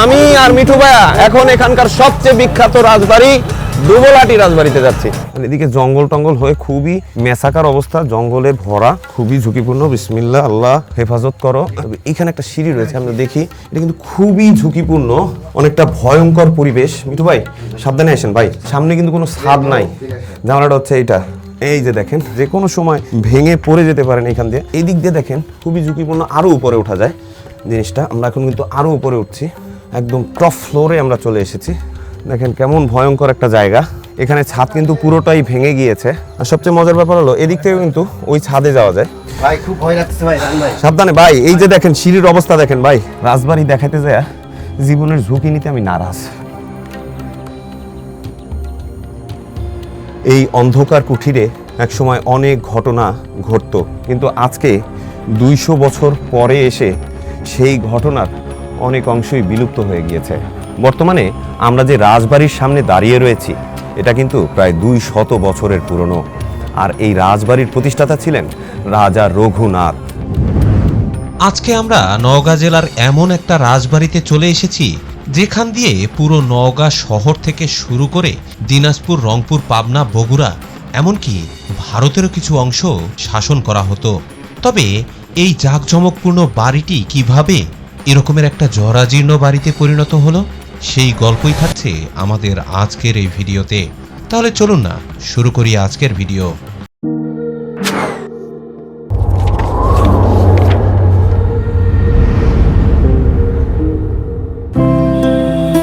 আমি আর মিঠু ভাইয়া এখন এখানকার সবচেয়ে বিখ্যাত রাজবাড়ি দুবলাটি রাজবাড়িতে যাচ্ছি। এদিকে জঙ্গল টঙ্গল হয়ে খুবই মেসাকার অবস্থা, জঙ্গলে ভরা, খুবই ঝুঁকিপূর্ণ। বিসমিল্লাহ, আল্লাহ হেফাজত করো। এখানে একটা সিঁড়ি রয়েছে, আমরা দেখি। এটা কিন্তু খুবই ঝুঁকিপূর্ণ, অনেকটা ভয়ঙ্কর পরিবেশ। মিঠু ভাই সাবধানে আসেন ভাই, সামনে কিন্তু কোনো ছাদ নাই। জানালাটা হচ্ছে এইটা, এই যে দেখেন, যে কোনো সময় ভেঙে পড়ে যেতে পারেন এখান দিয়ে। এই দিক দিয়ে দেখেন খুবই ঝুঁকিপূর্ণ, আরো উপরে ওঠা যায় জিনিসটা। আমরা এখন কিন্তু আরো উপরে উঠছি, একদম টপ ফ্লোরে আমরা চলে এসেছি। দেখেন কেমন ভয়ঙ্কর একটা জায়গা। এখানে ছাদ কিন্তু পুরোটাই ভেঙে গিয়েছে। আর সবচেয়ে মজার ব্যাপার হলো এদিক থেকে কিন্তু ওই ছাদে যাওয়া যায়। ভাই খুব ভয় লাগছে ভাই, সাবধানে ভাই। এই যে দেখেন সিঁড়ির অবস্থা দেখেন ভাই। রাজবাড়ি দেখাতে যায় জীবনের ঝুঁকি নিতে আমি নারাজ। এই অন্ধকার কুঠিরে একসময় অনেক ঘটনা ঘটতো, কিন্তু আজকে 200 বছর পরে এসে সেই ঘটনার অনেক অংশই বিলুপ্ত হয়ে গিয়েছে। বর্তমানে আমরা যে রাজবাড়ির সামনে দাঁড়িয়ে রয়েছি, এটা কিন্তু প্রায় 200 বছরের পুরনো। আর এই রাজবাড়ির প্রতিষ্ঠাতা ছিলেন রাজা রঘুনাথ। আজকে আমরা নওগাঁ জেলার এমন একটা রাজবাড়িতে চলে এসেছি যেখান দিয়ে পুরো নওগাঁ শহর থেকে শুরু করে দিনাজপুর, রংপুর, পাবনা, বগুড়া, এমনকি ভারতেরও কিছু অংশ শাসন করা হতো। তবে এই জাঁকজমকপূর্ণ বাড়িটি কিভাবে এরকমের একটা জরাজীর্ণ বাড়িতে পরিণত হলো, সেই গল্পই থাকছে আমাদের আজকের এই ভিডিওতে। তাহলে চলুন না শুরু করি আজকের ভিডিও।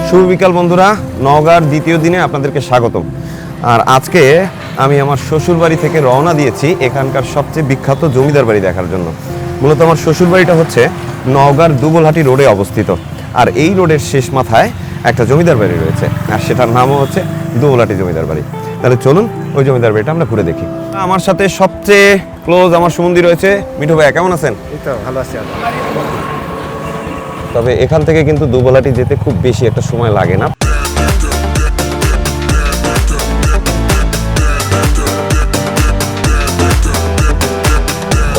শুভ বিকাল বন্ধুরা, নওগাঁর দ্বিতীয় দিনে আপনাদেরকে স্বাগতম। আর আজকে আমি আমার শ্বশুর বাড়ি থেকে রওনা দিয়েছি এখানকার সবচেয়ে বিখ্যাত জমিদার বাড়ি দেখার জন্য। মূলত আমার শ্বশুর বাড়িটা হচ্ছে নওগাঁর দুবলহাটি রোডে অবস্থিত। আর এই রোডের শেষ মাথায় একটা জমিদার বাড়ি রয়েছে, আর সেটার নামও হচ্ছে দুবলহাটি জমিদার বাড়ি। তাহলে চলুন ওই জমিদার বাড়িটা আমরা ঘুরে দেখি। আমার সাথে সবচেয়ে ক্লোজ আমার সুমন্দি রয়েছে। মিঠু ভাই কেমন আছেন? এই তো ভালো আছি। তবে এখান থেকে কিন্তু দুবলাটি যেতে খুব বেশি একটা সময় লাগে না।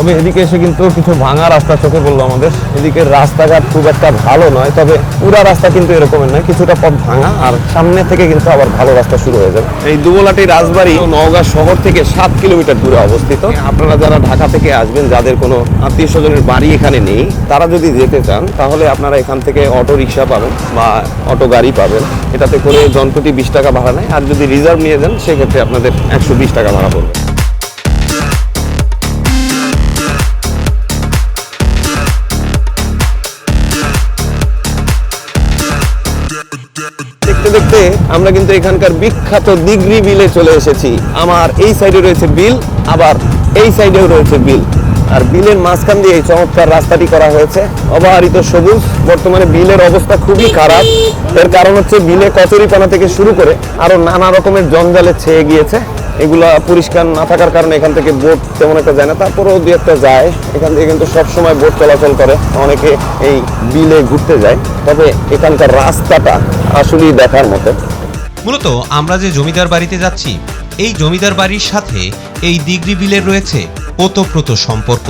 তবে এদিকে এসে কিন্তু কিছু ভাঙা রাস্তা চোখে পড়লো আমাদের। এদিকে রাস্তাঘাট খুব একটা ভালো নয়, তবে পুরা রাস্তা কিন্তু এরকমের নয়, কিছুটা পথ ভাঙা, আর সামনে থেকে কিন্তু আবার ভালো রাস্তা শুরু হয়ে যাবে। এই দুবলাটি রাজবাড়ি নওগাঁ শহর থেকে 7 কিলোমিটার দূরে অবস্থিত। আপনারা যারা ঢাকা থেকে আসবেন, যাদের কোনো আত্মীয় স্বজনের বাড়ি এখানে নেই, তারা যদি যেতে চান তাহলে আপনারা এখান থেকে অটো রিক্সা পাবেন বা অটো গাড়ি পাবেন। এটাতে করে জনপ্রতি 20 টাকা ভাড়া নেয়, আর যদি রিজার্ভ নিয়ে যান সেক্ষেত্রে আপনাদের 120 টাকা ভাড়া পড়বে। দেখতে দেখতে আমরা কিন্তু এখানকার বিখ্যাত দিগরি বিলে চলে এসেছি। আমার এই সাইডে রয়েছে বিল, আবার এই সাইডেও রয়েছে বিল। আর বিলের মাঝখান দিয়ে এই চমৎকার রাস্তাটি করা হয়েছে, অবারিত সবুজ। বর্তমানে বিলের অবস্থা খুবই খারাপ। এর কারণ হচ্ছে বিলে কচুরিপানা থেকে শুরু করে আরো নানা রকমের জঞ্জালে ছেয়ে গিয়েছে। এগুলা পরিষ্কার না থাকার কারণে এখান থেকে বোট তেমন একটা যায় না, তারপরেও দু একটা যায়। এখান থেকে কিন্তু সবসময় বোট চলাচল করে, অনেকে এই বিলে ঘুরতে যায়। তবে এখানকার রাস্তাটা আসলেই দেখার মতো। মূলত আমরা যে জমিদার বাড়িতে যাচ্ছি, এই জমিদার বাড়ির সাথে এই দিগরি বিলের রয়েছে ওতপ্রোত সম্পর্ক।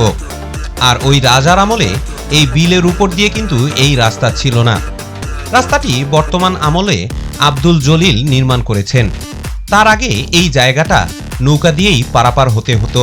আর ওই রাজার আমলে এই বিলের উপর দিয়ে কিন্তু এই রাস্তা ছিল না। রাস্তাটি বর্তমান আমলে আব্দুল জলিল নির্মাণ করেছেন। তার আগে এই জায়গাটা নৌকা দিয়েই পারাপার হতে হতো।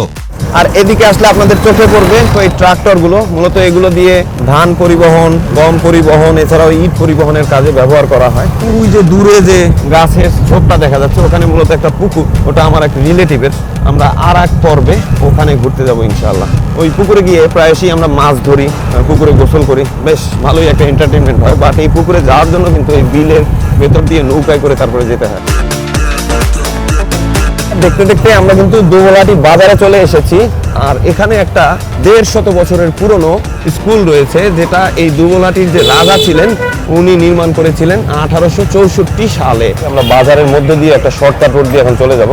আর এদিকে আসলে আপনাদের চোখে পড়বে এই ট্রাক্টরগুলো। মূলত এগুলো দিয়ে ধান পরিবহন, গম পরিবহন, এছাড়াও ইট পরিবহনের কাজে ব্যবহার করা হয়। ওই যে দূরে যে গাছের ঝোপটা দেখা যাচ্ছে, ওখানে মূলত একটা পুকুর, ওটা আমার এক রিলেটিভের। আমরা আর এক পর্বে ওখানে ঘুরতে যাবো ইনশাআল্লাহ। ওই পুকুরে গিয়ে প্রায়শই আমরা মাছ ধরি, পুকুরে গোসল করি, বেশ ভালোই একটা এন্টারটেনমেন্ট হয়। বাট এই পুকুরে যাওয়ার জন্য কিন্তু এই বিলের ভেতর দিয়ে নৌকায় করে তারপরে যেতে হয়। দেখতে দেখতে আমরা কিন্তু দুবলাটি বাজারে চলে এসেছি। আর এখানে একটা 150 বছরের পুরনো স্কুল রয়েছে, যেটা এই দুবলাটির যে রাজা ছিলেন উনি নির্মাণ করেছিলেন 1864 সালে। আমরা বাজারের মধ্যে দিয়ে একটা শর্টকাট রোড দিয়ে এখন চলে যাব।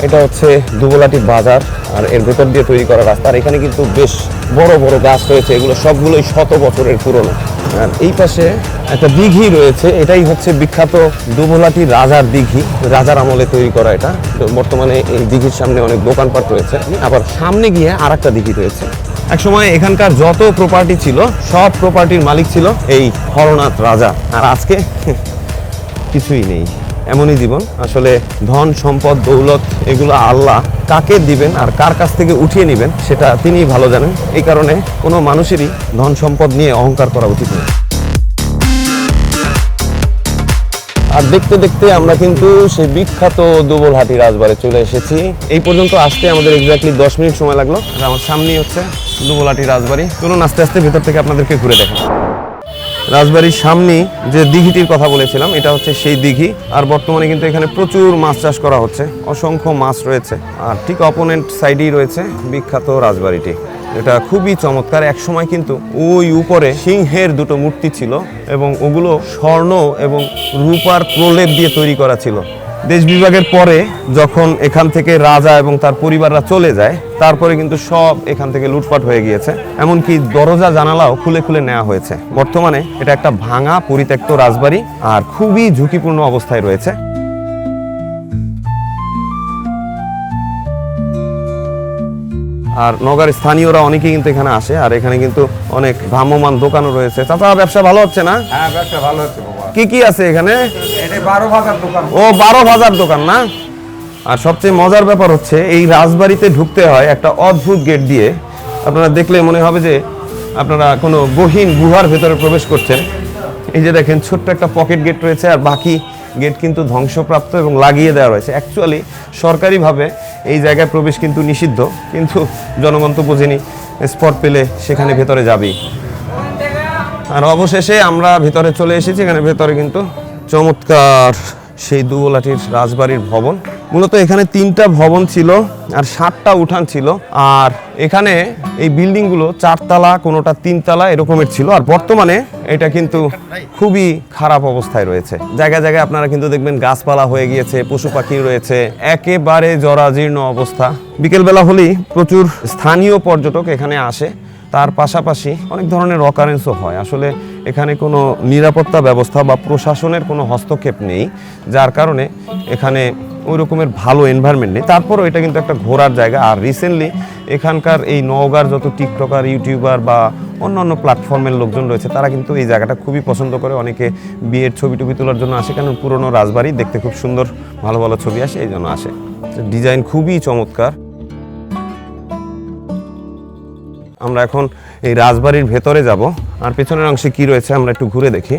এটা হচ্ছে দুবলাটি বাজার, আর এর ভেতর দিয়ে তৈরি করা রাস্তা। আর এখানে কিন্তু বেশ বড় বড় গাছ রয়েছে, এগুলো সবগুলোই 100 বছরের পুরনো। আর এই পাশে একটা দিঘি রয়েছে, এটাই হচ্ছে বিখ্যাত দুবলাটি রাজার দিঘি, রাজার আমলে তৈরি করা এটা। বর্তমানে এই দিঘির সামনে অনেক দোকানপাট রয়েছে। আবার সামনে গিয়ে আর একটা দিঘি রয়েছে, একসময় এখানকার যত প্রপার্টি ছিল সব প্রপার্টির মালিক ছিল এই হরনাথ রাজা, আর আজকে কিছুই নেই। এমনই জীবন আসলে। ধন সম্পদ দৌলত এগুলো আল্লাহ কাকে দিবেন আর কার কাছ থেকে উঠিয়ে নেবেন সেটা তিনিই ভালো জানেন। এই কারণে কোনো মানুষেরই ধন সম্পদ নিয়ে অহংকার করা উচিত নয়। আর দেখতে দেখতে আমরা কিন্তু সেই বিখ্যাত দুবলহাটি রাজবাড়ি চলে এসেছি। এই পর্যন্ত আসতে আমাদের এক্স্যাক্টলি 10 মিনিট সময় লাগলো। আর আমার সামনেই হচ্ছে দুবলহাটি রাজবাড়ি। চলুন আস্তে আস্তে ভেতর থেকে আপনাদেরকে ঘুরে দেখান। রাজবাড়ির সামনে যে দিঘিটির কথা বলেছিলাম এটা হচ্ছে সেই দিঘি। আর বর্তমানে কিন্তু এখানে প্রচুর মাছ চাষ করা হচ্ছে, অসংখ্য মাছ রয়েছে। আর ঠিক অপোনেন্ট সাইডেই রয়েছে বিখ্যাত রাজবাড়িটি। এটা খুবই চমৎকার। এক সময় কিন্তু ওই উপরে সিংহের দুটো মূর্তি ছিল এবং ওগুলো স্বর্ণ এবং রূপার প্রলেপ দিয়ে তৈরি করা ছিল। দেশ বিভাগের পরে যখন এখান থেকে রাজা এবং তার পরিবাররা চলে যায় তারপরে কিন্তু সব এখান থেকে লুটপাট হয়ে গিয়েছে, এমনকি দরজা জানালাও খুলে খুলে নেওয়া হয়েছে। বর্তমানে এটা একটা ভাঙা পরিত্যক্ত রাজবাড়ি আর খুবই ঝুঁকিপূর্ণ অবস্থায় রয়েছে। আর নগর স্থানীয়রা অনেকেই কিন্তু এখানে আসে। আর এখানে কিন্তু অনেক ভ্রাম্যমান দোকানও রয়েছে। চাচা ব্যবসা ভালো হচ্ছে না? হ্যাঁ, ব্যবসা ভালো হচ্ছে বাবা। কি কি আছে এখানে? এটা 12 বাজার দোকান। ও 12 বাজার দোকান না? আর সবচেয়ে মজার ব্যাপার হচ্ছে এই রাজবাড়িতে ঢুকতে হয় একটা অদ্ভুত গেট দিয়ে। আপনারা দেখলে মনে হবে যে আপনারা কোনো গহীন গুহার ভেতরে প্রবেশ করছেন। এই যে দেখেন ছোট্ট একটা পকেট গেট রয়েছে, আর বাকি গেট কিন্তু ধ্বংসপ্রাপ্ত এবং লাগিয়ে দেওয়া রয়েছে। অ্যাকচুয়ালি সরকারিভাবে এই জায়গায় প্রবেশ কিন্তু নিষিদ্ধ, কিন্তু জনগণ তো বোঝেনি, স্পট পেলে সেখানে ভেতরে যাবেই। আর অবশেষে আমরা ভেতরে চলে এসেছি। এখানে ভেতরে কিন্তু চমৎকার সেই দুবলাটির রাজবাড়ির ভবন। মূলত এখানে 3টা ভবন ছিল আর 7টা উঠান ছিল। আর এখানে এই বিল্ডিংগুলো 4 তলা, কোনোটা 3 তলা এরকমের ছিল। আর বর্তমানে এটা কিন্তু খুবই খারাপ অবস্থায় রয়েছে। জায়গায় জায়গায় আপনারা কিন্তু দেখবেন গাছপালা হয়ে গিয়েছে, পশু পাখি রয়েছে, একেবারে জরাজীর্ণ অবস্থা। বিকেলবেলা হলেই প্রচুর স্থানীয় পর্যটক এখানে আসে। তার পাশাপাশি অনেক ধরনের অকারেন্সও হয়। আসলে এখানে কোনো নিরাপত্তা ব্যবস্থা বা প্রশাসনের কোনো হস্তক্ষেপ নেই, যার কারণে এখানে ওই রকমের ভালো এনভায়রনমেন্ট নেই। তারপরও এটা কিন্তু একটা ঘোরার জায়গা। আর রিসেন্টলি এখানকার এই নওগাঁর যত টিকটকার, ইউটিউবার বা অন্যান্য প্ল্যাটফর্মের লোকজন রয়েছে তারা কিন্তু এই জায়গাটা খুবই পছন্দ করে। অনেকে বিয়ের ছবি টবি তোলার জন্য আসে, কারণ পুরনো রাজবাড়ি দেখতে খুব সুন্দর, ভালো ভালো ছবি আসে, এই জন্য আসে। ডিজাইন খুবই চমৎকার। আমরা এখন এই রাজবাড়ির ভেতরে যাব। আর পেছনের অংশে কি রয়েছে আমরা একটু ঘুরে দেখি।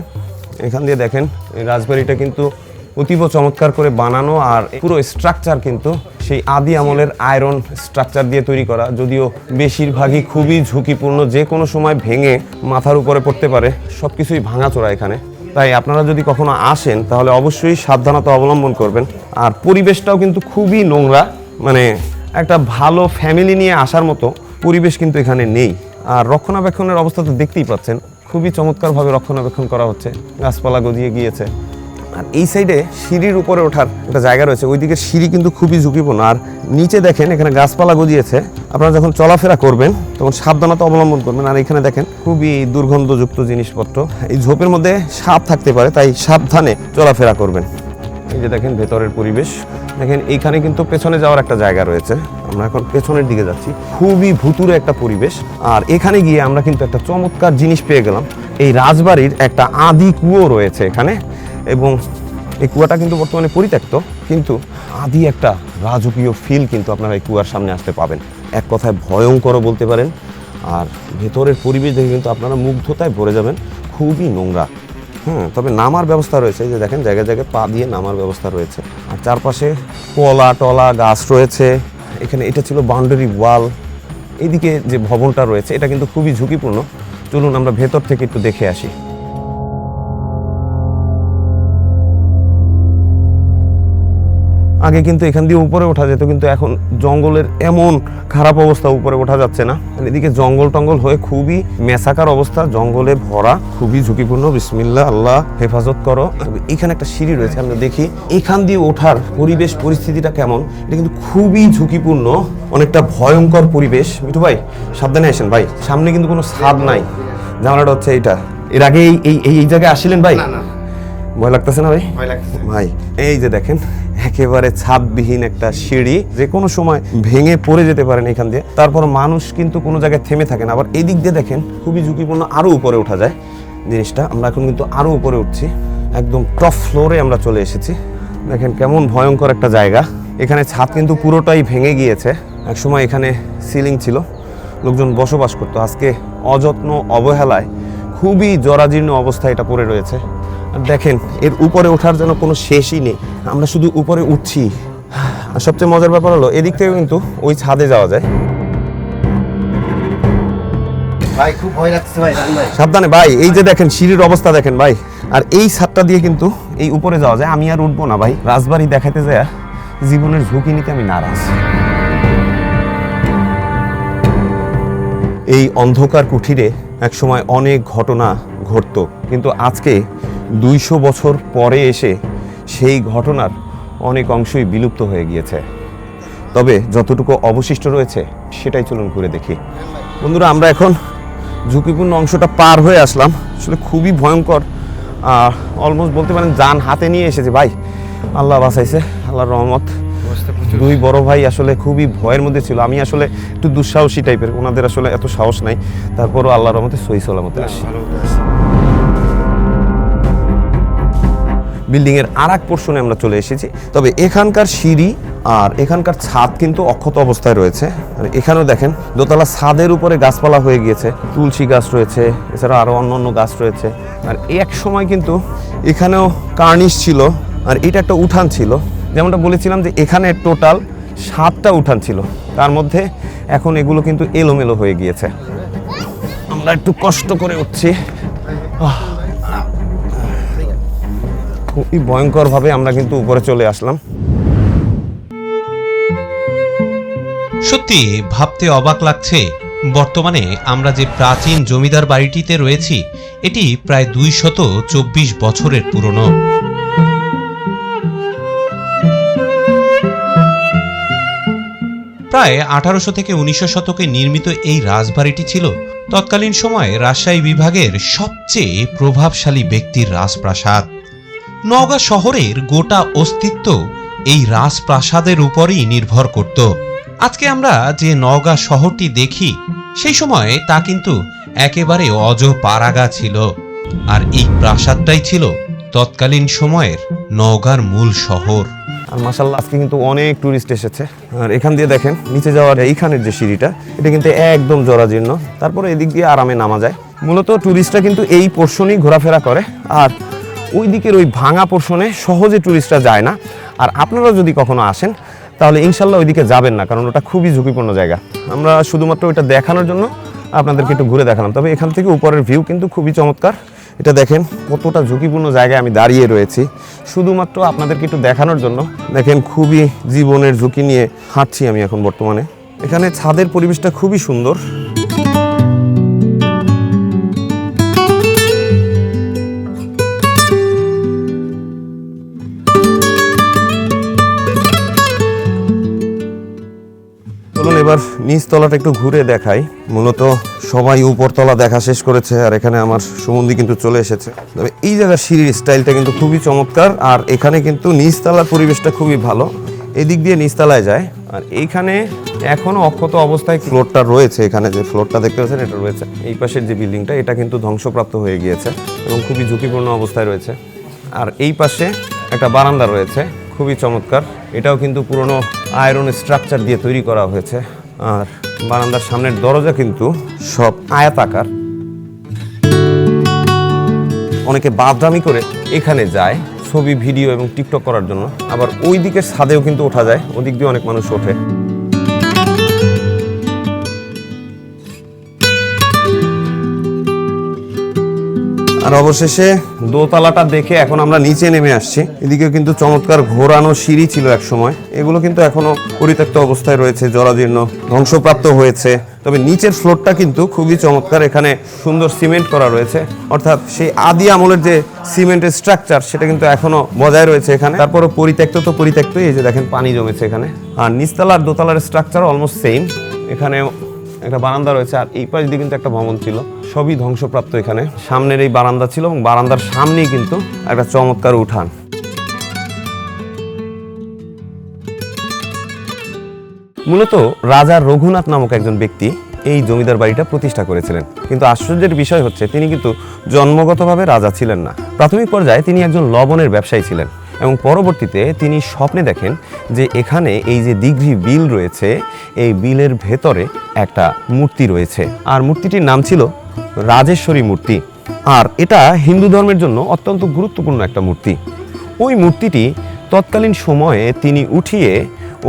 এখান দিয়ে দেখেন এই রাজবাড়িটা কিন্তু অতীব চমৎকার করে বানানো। আর পুরো স্ট্রাকচার কিন্তু সেই আদি আমলের আয়রন স্ট্রাকচার দিয়ে তৈরি করা, যদিও বেশিরভাগই খুবই ঝুঁকিপূর্ণ, যে কোনো সময় ভেঙে মাথার উপরে পড়তে পারে। সব কিছুই ভাঙাচোরা এখানে। তাই আপনারা যদি কখনো আসেন তাহলে অবশ্যই সাবধানতা অবলম্বন করবেন। আর পরিবেশটাও কিন্তু খুবই নোংরা, মানে একটা ভালো ফ্যামিলি নিয়ে আসার মতো পরিবেশ কিন্তু এখানে নেই। আর রক্ষণাবেক্ষণের অবস্থা তো দেখতেই পাচ্ছেন, খুবই চমৎকারভাবে রক্ষণাবেক্ষণ করা হচ্ছে, গাছপালা গজিয়ে গিয়েছে। আর এই সাইডে সিঁড়ির উপরে ওঠার একটা জায়গা রয়েছে, ওইদিকে সিঁড়ি কিন্তু খুবই ঝুঁকিপূর্ণ। আর নিচে দেখেন এখানে গাছপালা গজিয়েছে। আপনারা যখন চলাফেরা করবেন তখন সাবধানতা অবলম্বন করবেন। আর এখানে দেখেন খুবই দুর্গন্ধযুক্ত জিনিসপত্র, এই ঝোপের মধ্যে সাপ থাকতে পারে, তাই সাবধানে চলাফেরা করবেন। এই যে দেখেন ভেতরের পরিবেশ, দেখেন এইখানে কিন্তু পেছনে যাওয়ার একটা জায়গা রয়েছে। আমরা এখন পেছনের দিকে যাচ্ছি, খুবই ভুতুরে একটা পরিবেশ। আর এখানে গিয়ে আমরা কিন্তু একটা চমৎকার জিনিস পেয়ে গেলাম। এই রাজবাড়ির একটা আদি কুয়ো রয়েছে এখানে, এবং এই কুয়াটা কিন্তু বর্তমানে পরিত্যক্ত, কিন্তু আদি একটা রাজকীয় ফিল কিন্তু আপনারা এই কুয়ার সামনে আসতে পাবেন। এক কথায় ভয়ঙ্কর বলতে পারেন। আর ভেতরের পরিবেশ দেখে কিন্তু আপনারা মুগ্ধতায় ভরে যাবেন, খুবই নোংরা। তবে নামার ব্যবস্থা রয়েছে, এই যে দেখেন জায়গায় জায়গায় পা দিয়ে নামার ব্যবস্থা রয়েছে। আর চারপাশে কলা টলা গাছ রয়েছে। এখানে এটা ছিল বাউন্ডারি ওয়াল। এইদিকে যে ভবনটা রয়েছে এটা কিন্তু খুবই ঝুঁকিপূর্ণ। চলুন আমরা ভেতর থেকে একটু দেখে আসি। আগে কিন্তু এখান দিয়ে উপরে ওঠা যেত, কিন্তু এখন জঙ্গলের এমন খারাপ অবস্থা, উপরে ওঠা যাচ্ছে না। এদিকে জঙ্গল টঙ্গল হয়ে খুবই মেসাকার অবস্থা, জঙ্গলে ভরা, খুবই ঝুঁকিপূর্ণ। বিসমিল্লাহ, আল্লাহ হেফাজত করো। এখানে একটা সিঁড়ি রয়েছে, আমরা দেখি এখান দিয়ে ওঠার পরিবেশ পরিস্থিতিটা কেমন। এটা কিন্তু খুবই ঝুঁকিপূর্ণ, অনেকটা ভয়ঙ্কর পরিবেশ। মিঠু ভাই সাবধানে আসেন ভাই, সামনে কিন্তু কোনো ছাদ নাই। ঝামেলাটা হচ্ছে এইটা। এর আগে এই জায়গায় আসছিলেন ভাই? না। ভয় লাগতেছে না ভাই? ভয় লাগছে ভাই এই যে দেখেন একেবারে ছাদবিহীন একটা সিঁড়ি, যে কোনো সময় ভেঙে পড়ে যেতে পারেন এখান দিয়ে। তারপর মানুষ কিন্তু কোনো জায়গায় থেমে থাকে না। আবার এদিক দিয়ে দেখেন খুবই ঝুঁকিপূর্ণ, আরো উপরে ওঠা যায় জিনিসটা। আমরা এখন কিন্তু আরো উপরে উঠছি, একদম টপ ফ্লোরে আমরা চলে এসেছি। দেখেন কেমন ভয়ঙ্কর একটা জায়গা। এখানে ছাদ কিন্তু পুরোটাই ভেঙে গিয়েছে। একসময় এখানে সিলিং ছিল, লোকজন বসবাস করতো। আজকে অযত্ন অবহেলায় খুবই জরাজীর্ণ অবস্থায় এটা পড়ে রয়েছে। আর দেখেন এর উপরে ওঠার জন্য কোনো শেষই নেই, আমরা শুধু উপরে উঠছি। আর সবচেয়ে মজার ব্যাপার হলো এদিক থেকে কিন্তু ওই ছাদে যাওয়া যায়। ভাই খুব ভয় লাগছে ভাই, ভাই সাবধানে ভাই, এই যে দেখেন সিঁড়ির অবস্থা দেখেন ভাই। আর এই ছাদটা দিয়ে কিন্তু এই উপরে যাওয়া যায়। আমি আর উঠবো না ভাই, রাজবাড়ি দেখাতে যায় জীবনের ঝুঁকি নিতে আমি নারাজ। এই অন্ধকার কুঠিরে একসময় অনেক ঘটনা ঘটতো, কিন্তু আজকে 200 বছর পরে এসে সেই ঘটনার অনেক অংশই বিলুপ্ত হয়ে গিয়েছে। তবে যতটুকু অবশিষ্ট রয়েছে সেটাই চলুন ঘুরে দেখি। বন্ধুরা, আমরা এখন ঝুঁকিপূর্ণ অংশটা পার হয়ে আসলাম। আসলে খুবই ভয়ঙ্কর, অলমোস্ট বলতে পারেন জান হাতে নিয়ে এসেছে ভাই। আল্লাহ বাঁচাইছে, আল্লাহর রহমত। দুই বড় ভাই আসলে খুবই ভয়ের মধ্যে ছিল। আমি আসলে একটু দুঃসাহসী টাইপের, ওনাদের আসলে এত সাহস নাই। তারপরও আল্লাহর রহমতে সহি সালামতে আসি। বিল্ডিং এর আর এক পোর্শনে আমরা চলে এসেছি। তবে এখানকার সিঁড়ি আর এখানকার ছাদ কিন্তু অক্ষত অবস্থায় রয়েছে। আর এখানেও দেখেন দোতলা ছাদের উপরে গাছপালা হয়ে গিয়েছে, তুলসী গাছ রয়েছে, এছাড়া আরো অন্যান্য গাছ রয়েছে। আর এক সময় কিন্তু এখানেও কার্নিশ ছিল, আর এটা একটা উঠান ছিল। যেমনটা বলেছিলাম যে এখানে টোটাল 7টা উঠান ছিল, তার মধ্যে এখন এগুলো কিন্তু এলোমেলো হয়ে গিয়েছে। আমরা একটু কষ্ট করে উঠছি। খুবই ভয়ঙ্কর ভাবে আমরা কিন্তু উপরে চলে আসলাম। সত্যি ভাবতে অবাক লাগছে, বর্তমানে আমরা যে প্রাচীন জমিদার বাড়িটিতে রয়েছি এটি প্রায় 224 বছরের পুরনো। প্রায় 1800 থেকে 1900 শতকে নির্মিত এই রাজবাড়িটি ছিল তৎকালীন সময়ে রাজশাহী বিভাগের সবচেয়ে প্রভাবশালী ব্যক্তির রাজপ্রাসাদ। নওগাঁ শহরের গোটা অস্তিত্ব এই রাজপ্রাসাদের উপরই নির্ভর করত। আজকে আমরা যে নওগাঁ শহরটি দেখি সেই সময় তা কিন্তু একেবারে অজপাড়াগা ছিল, আর এই প্রাসাদটাই ছিল তৎকালীন সময়ের নওগাঁর মূল শহর। আর মাশাআল্লাহ আজকে কিন্তু অনেক টুরিস্ট এসেছে। আর এখান দিয়ে দেখেন নিচে যাওয়ার এইখানের যে সিঁড়িটা, এটা কিন্তু একদম জরাজীর্ণ। তারপরে এদিক দিয়ে আরামে নামা যায়। মূলত টুরিস্টরা কিন্তু এই পোর্শনেই ঘোরাফেরা করে, আর ওই দিকের ওই ভাঙা পোর্শনে সহজে টুরিস্টরা যায় না। আর আপনারা যদি কখনো আসেন তাহলে ইনশাল্লাহ ওইদিকে যাবেন না, কারণ ওটা খুবই ঝুঁকিপূর্ণ জায়গা। আমরা শুধুমাত্র ওইটা দেখানোর জন্য আপনাদেরকে একটু ঘুরে দেখালাম। তবে এখান থেকে উপরের ভিউ কিন্তু খুবই চমৎকার। এটা দেখেন কতটা ঝুঁকিপূর্ণ জায়গায় আমি দাঁড়িয়ে রয়েছি শুধুমাত্র আপনাদেরকে একটু দেখানোর জন্য। দেখেন খুবই জীবনের ঝুঁকি নিয়ে হাঁটছি আমি এখন বর্তমানে। এখানে ছাদের পরিবেশটা খুবই সুন্দর। চলুন এবার নিচতলাটা একটু ঘুরে দেখাই। মূলত সবাই উপরতলা দেখা শেষ করেছে, আর এখানে আমার সুমন্দি কিন্তু চলে এসেছে। তবে এই জায়গার সিঁড়ির স্টাইলটা কিন্তু খুবই চমৎকার, আর এখানে কিন্তু নিচতলার পরিবেশটা খুবই ভালো। এদিক দিয়ে নিচতলায় যায়, আর এইখানে এখনো অক্ষত অবস্থায় ফ্লোরটা রয়েছে। এখানে যে ফ্লোরটা দেখতে পাচ্ছেন এটা রয়েছে। এই পাশের যে বিল্ডিংটা এটা কিন্তু ধ্বংসপ্রাপ্ত হয়ে গিয়েছে এবং খুবই ঝুঁকিপূর্ণ অবস্থায় রয়েছে। আর এই পাশে একটা বারান্দা রয়েছে, খুবই চমৎকার। এটাও কিন্তু পুরনো আয়রন স্ট্রাকচার দিয়ে তৈরি করা হয়েছে। আর বারান্দার সামনের দরজা কিন্তু সব আয়াতাকার। অনেকে বাদরামি করে এখানে যায় ছবি, ভিডিও এবং টিকটক করার জন্য। আবার ওই দিকের ছাদেও কিন্তু ওঠা যায়, ওদিক দিয়ে অনেক মানুষ ওঠে। আর অবশেষে দোতলাটা দেখে এখন আমরা নিচে নেমে আসছি। এদিকে কিন্তু চমৎকার ঘোরানো সিঁড়ি ছিল এক সময়, এগুলো কিন্তু এখনো পরিত্যক্ত অবস্থায় রয়েছে, জরাজীর্ণ, ধ্বংসপ্রাপ্ত হয়েছে। তবে নিচের ফ্লোরটা কিন্তু খুবই চমৎকার। এখানে সুন্দর সিমেন্ট করা রয়েছে, অর্থাৎ সেই আদি আমলের যে সিমেন্টের স্ট্রাকচার সেটা কিন্তু এখনো বজায় রয়েছে এখানে। তারপরে পরিত্যক্ত তো পরিত্যক্ত, এই যে দেখেন পানি জমেছে এখানে। আর নিচতলার দোতলার স্ট্রাকচার অলমোস্ট সেম। এখানে একটা বারান্দা রয়েছে, আর এই পাশ দিয়ে কিন্তু একটা ভবন ছিল, সবই ধ্বংসপ্রাপ্ত। এখানে সামনের এই বারান্দা ছিল এবং বারান্দার সামনেই কিন্তু একটা চমৎকার উঠান। মূলত রাজা রঘুনাথ নামক একজন ব্যক্তি এই জমিদার বাড়িটা প্রতিষ্ঠা করেছিলেন, কিন্তু আশ্চর্যের বিষয় হচ্ছে তিনি কিন্তু জন্মগতভাবে রাজা ছিলেন না। প্রাথমিক পর্যায়ে তিনি একজন লবণের ব্যবসায়ী ছিলেন এবং পরবর্তীতে তিনি স্বপ্নে দেখেন যে এখানে এই যে দিঘি বিল রয়েছে, এই বিলের ভেতরে একটা মূর্তি রয়েছে, আর মূর্তিটির নাম ছিল রাজেশ্বরী মূর্তি। আর এটা হিন্দু ধর্মের জন্য অত্যন্ত গুরুত্বপূর্ণ একটা মূর্তি। ওই মূর্তিটি তৎকালীন সময়ে তিনি উঠিয়ে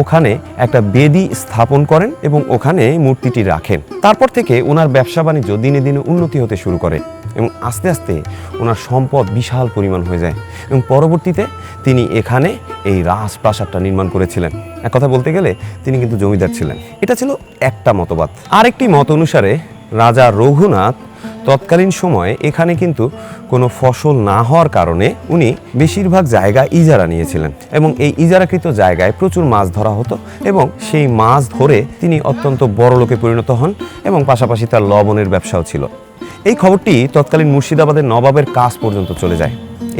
ওখানে একটা বেদি স্থাপন করেন এবং ওখানে মূর্তিটি রাখেন। তারপর থেকে ওনার ব্যবসা বাণিজ্য দিনে দিনে উন্নতি হতে শুরু করে এবং আস্তে আস্তে ওনার সম্পদ বিশাল পরিমাণ হয়ে যায় এবং পরবর্তীতে তিনি এখানে এই রাজপ্রাসাদটা নির্মাণ করেছিলেন। এক কথা বলতে গেলে তিনি কিন্তু জমিদার ছিলেন। এটা ছিল একটা মতবাদ। আরেকটি মত অনুসারে রাজা রঘুনাথ তৎকালীন সময়ে এখানে কিন্তু কোনো ফসল না হওয়ার কারণে উনি বেশিরভাগ জায়গা ইজারা নিয়েছিলেন এবং এই ইজারাকৃত জায়গায় প্রচুর মাছ ধরা হতো এবং সেই মাছ ধরে তিনি অত্যন্ত বড়লোকে পরিণত হন এবং পাশাপাশি তার লবণের ব্যবসাও ছিল। এই খবরটি তৎকালীন মুর্শিদাবাদের নবাবের কাছ পর্যন্ত চলে যায়।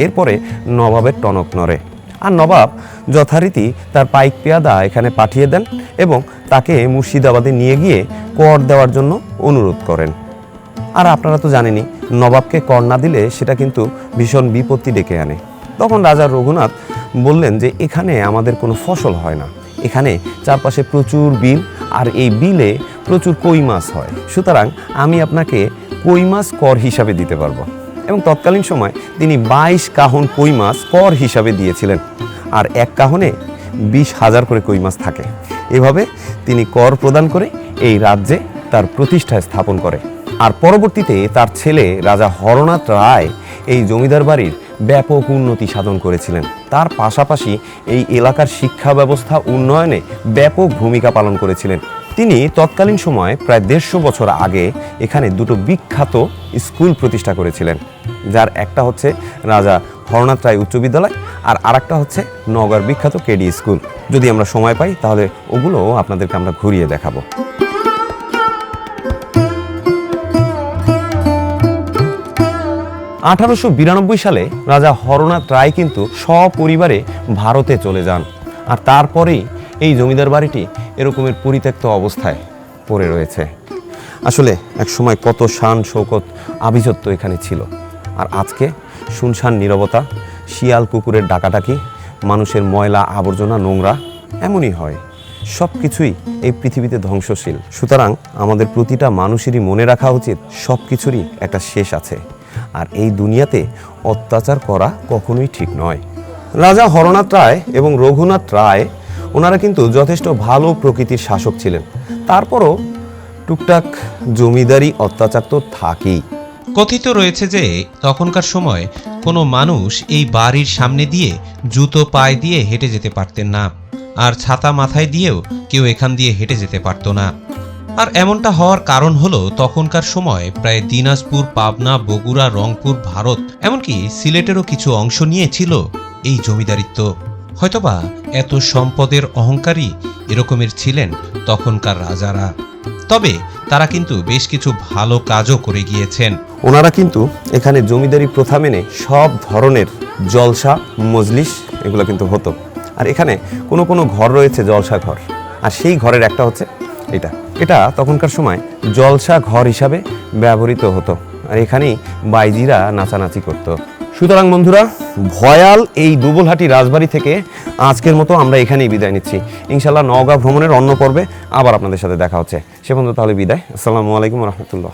এরপরে নবাবের টনক নড়ে আর নবাব যথারীতি তার পাইক পেয়াদা এখানে পাঠিয়ে দেন এবং তাকে মুর্শিদাবাদে নিয়ে গিয়ে কর দেওয়ার জন্য অনুরোধ করেন। আর আপনারা তো জানেনই, নবাবকে কর না দিলে সেটা কিন্তু ভীষণ বিপত্তি ডেকে আনে। তখন রাজা রঘুনাথ বললেন যে এখানে আমাদের কোনো ফসল হয় না, এখানে চারপাশে প্রচুর বিল আর এই বিলে প্রচুর কই মাছ হয়, সুতরাং আমি আপনাকে কই মাছ কর হিসাবে দিতে পারবো। এবং তৎকালীন সময় তিনি 22 কাহন কই মাছ কর হিসাবে দিয়েছিলেন আর এক কাহনে 20,000 করে কই মাছ থাকে। এভাবে তিনি কর প্রদান করে এই রাজ্যে তার প্রতিষ্ঠা স্থাপন করে। আর পরবর্তীতে তার ছেলে রাজা হরনাথ রায় এই জমিদার বাড়ির ব্যাপক উন্নতি সাধন করেছিলেন। তার পাশাপাশি এই এলাকার শিক্ষা ব্যবস্থা উন্নয়নে ব্যাপক ভূমিকা পালন করেছিলেন। তিনি তৎকালীন সময়ে প্রায় 150 বছর আগে এখানে দুটো বিখ্যাত স্কুল প্রতিষ্ঠা করেছিলেন, যার একটা হচ্ছে রাজা হরনাথ রায় উচ্চ বিদ্যালয় আর আরেকটা হচ্ছে নওগাঁর বিখ্যাত কেডি স্কুল। যদি আমরা সময় পাই তাহলে ওগুলো আপনাদেরকে আমরা ঘুরিয়ে দেখাবো। 1892 সালে রাজা হরনাথ রায় কিন্তু সপরিবারে ভারতে চলে যান আর তারপরেই এই জমিদার বাড়িটি এরকমের পরিত্যক্ত অবস্থায় পড়ে রয়েছে। আসলে এক সময় কত শান শৌকত আভিজাত্য এখানে ছিল, আর আজকে শুনশান নীরবতা, শিয়াল কুকুরের ডাকাডাকি, মানুষের ময়লা আবর্জনা নোংরা, এমনই হয়। সব কিছুই এই পৃথিবীতে ধ্বংসশীল। সুতরাং আমাদের প্রতিটা মানুষেরই মনে রাখা উচিত সব কিছুরই একটা শেষ আছে, আর এই দুনিয়াতে অত্যাচার করা কখনোই ঠিক নয়। রাজা হরনাথ রায় এবং রঘুনাথ রায় ওনারা কিন্তু যথেষ্ট ভালো প্রকৃতির শাসক ছিলেন, তারপরও টুকটাক জমিদারি অত্যাচার তো থাকেই। কথিত রয়েছে যে তখনকার সময় কোনো মানুষ এই বাড়ির সামনে দিয়ে জুতো পায়ে দিয়ে হেঁটে যেতে পারতেন না, আর ছাতা মাথায় দিয়েও কেউ এখান দিয়ে হেঁটে যেতে পারতো না। আর এমনটা হওয়ার কারণ হলো তখনকার সময় প্রায় দিনাজপুর, পাবনা, বগুড়া, রংপুর, ভারত এমনকি সিলেটেরও কিছু অংশ নিয়েছিল এই জমিদারিত্ব। হয়তোবা এত সম্পদের অহংকারী এরকমের ছিলেন তখনকার রাজারা। তবে তারা কিন্তু বেশ কিছু ভালো কাজও করে গিয়েছেন। ওনারা কিন্তু এখানে জমিদারি প্রথা মেনে সব ধরনের জলসা মজলিস এগুলো কিন্তু হতো। আর এখানে কোনো কোনো ঘর রয়েছে জলসা ঘর, আর সেই ঘরের একটা হচ্ছে এটা তখনকার সময় জলসা ঘর হিসাবে ব্যবহৃত হতো, আর এখানেই বাইজিরা নাচানাচি করতো। সুতরাং বন্ধুরা, ভয়াল এই দুবলহাটি রাজবাড়ি থেকে আজকের মতো আমরা এখানেই বিদায় নিচ্ছি। ইনশাল্লাহ নওগাঁ ভ্রমণের অন্য পর্বে আবার আপনাদের সাথে দেখা হচ্ছে। সে পর্যন্ত তাহলে বিদায়। আসসালামু আলাইকুম রহমতুল্লাহ।